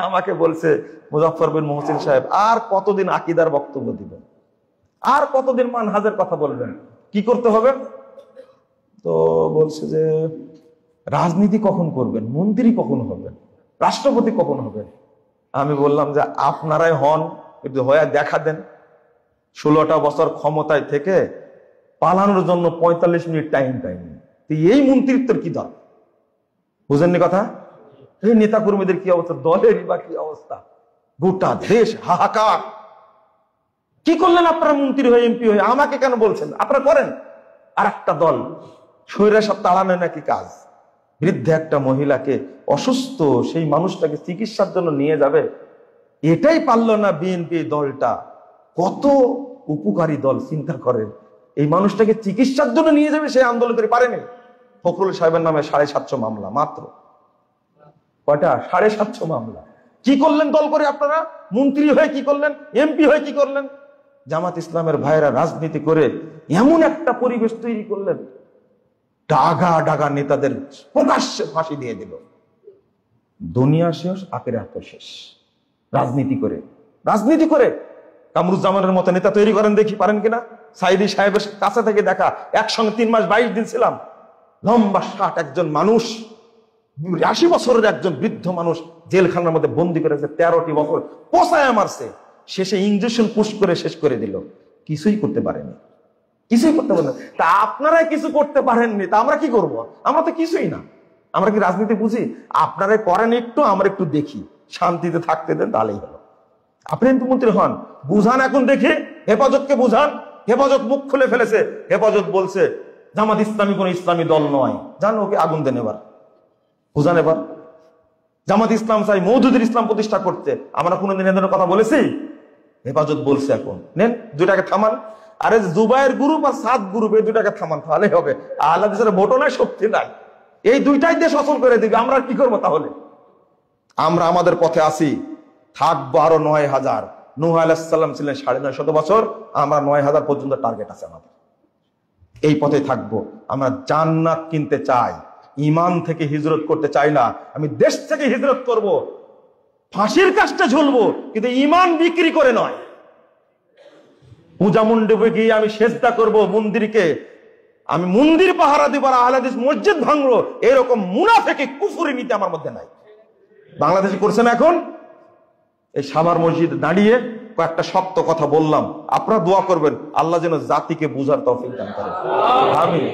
আমাকে বলছে মুজাফফর বিন মুহসিন সাহেব, আর কতদিন আকীদার বক্তব্য দিবেন, আর কতদিন মানহাজের কথা বলবেন, কি করতে হবে? তো বলছে যে রাজনীতি কখন করবেন, মন্ত্রী কখন হবেন, রাষ্ট্রপতি কখন হবেন? আমি বললাম যে আপনারাই হন, কিন্তু হয়ে দেখা দেন। 16টা বছর ক্ষমতায় থেকে পালানোর জন্য 45 মিনিট টাইম পাইনি, এই মন্ত্রিত্বের কি দল? বুঝেননি কথা? এই নেতা কর্মীদের কি অবস্থা, দলেরই বা কি অবস্থা, গোটা দেশ হাহাকার। কি করলেন আপনারা মন্ত্রী হয়ে, এমপি হয়ে? আমাকে কেন বলছেন? আপনারা করেন। আর একটা দল শরীরে সব তাড়ানো নাকি কাজ। বৃদ্ধ একটা মহিলাকে, অসুস্থ সেই মানুষটাকে চিকিৎসার জন্য নিয়ে যাবে, এটাই পারল না বিএনপি দলটা। কত উপকারী দল, চিন্তা করেন। এই মানুষটাকে চিকিৎসার জন্য নিয়ে যাবে, সেই আন্দোলন করে পারেনি। ফখরুল সাহেবের নামে 750 মামলা, মাত্র কয়টা? 750 মামলা। কি করলেন দল করে আপনারা? মন্ত্রী হয়ে কি করলেন, এমপি হয়ে কি করলেন? জামাত ইসলামের ভাইরা রাজনীতি করে এমন একটা পরিবেশ তৈরি করলেন, ডাগা ডাগা নেতাদের প্রকাশ্যে ফাঁসি দিয়ে দিল। দুনিয়া শেষ, আখিরাত শেষ। রাজনীতি করে কামরুজ্জামানের মতো নেতা তৈরি করেন, দেখি পারেন কিনা। সাইদি সাহেবের কাছে থেকে দেখা, একসঙ্গে 3 মাস 22 দিন ছিলাম। লম্বা 60 একজন মানুষ, 80 বছরের একজন বৃদ্ধ মানুষ জেলখানার মধ্যে বন্দি করেছে, 13টি বছর পোষায় মারছে। শেষে ইঞ্জেকশন পুশ করে শেষ করে দিল। কিছুই করতে পারেনি, কিছুই করতে পারেন। তা আপনারাই কিছু করতে পারেননি, তা আমরা কি করব? আমরা তো কিছুই না। আমরা কি রাজনীতি বুঝি? আপনারাই করেন একটু, আমরা একটু দেখি, শান্তিতে থাকতে দেন, তাহলেই হলো। আপনি কিন্তু মন্ত্রী হন, বুঝান এখন দেখি, হেফাজতকে বুঝান। হেফাজত মুখ খুলে ফেলেছে, হেফাজত বলছে জামাত ইসলামী কোন ইসলামী দল নয়। জানো, ওকে আগুন দেন এবার, বুঝান এবার। জামাত ইসলাম চাই মওদুদের ইসলাম প্রতিষ্ঠা করতে, আমরা কোনোদিন এদের কথা বলেছি? হেফাজত বলছে এখন নেন, 2টাকে থামান। আরে জুবাইর গ্রুপ আর সাদ গ্রুপ, এই 2টাকে থামান, তাহলে হবে। আল্লাহ দেশের ভোটও নাই, শক্তি নাই, এই 2টাই দেশ অচল করে দিবে। আমরা কি করবো তাহলে? আমরা আমাদের পথে আসি, থাকবো আরো 9000। নূহ আলাইহিস সালাম ছিলেন 950 বছর, আমরা 9000 পর্যন্ত টার্গেট আছে আমাদের। এই পথে থাকবো। আমরা জান্নাত কিনতে চাই, ইমান থেকে হিজরত করতে চাই না। আমি দেশ থেকে হিজরত করব, ফাঁসির কাজটা ঝুলবো, কিন্তু ইমান বিক্রি করে নয়। পূজা মণ্ডপে গিয়ে আমি সেজদা করব মন্দিরকে, আমি মন্দির পাহারা দিব, আহলে হাদিস মসজিদ ভাঙবো, এরকম মুনাফিকি কুফরি নীতি আমার মধ্যে নাই। বাংলাদেশে করছে না এখন। এই সাভার মসজিদে দাঁড়িয়ে কয়েকটা শক্ত কথা বললাম, আপনারা দোয়া করবেন আল্লাহ যেন জাতিকে বুঝার তৌফিক দান করেন। আমিন।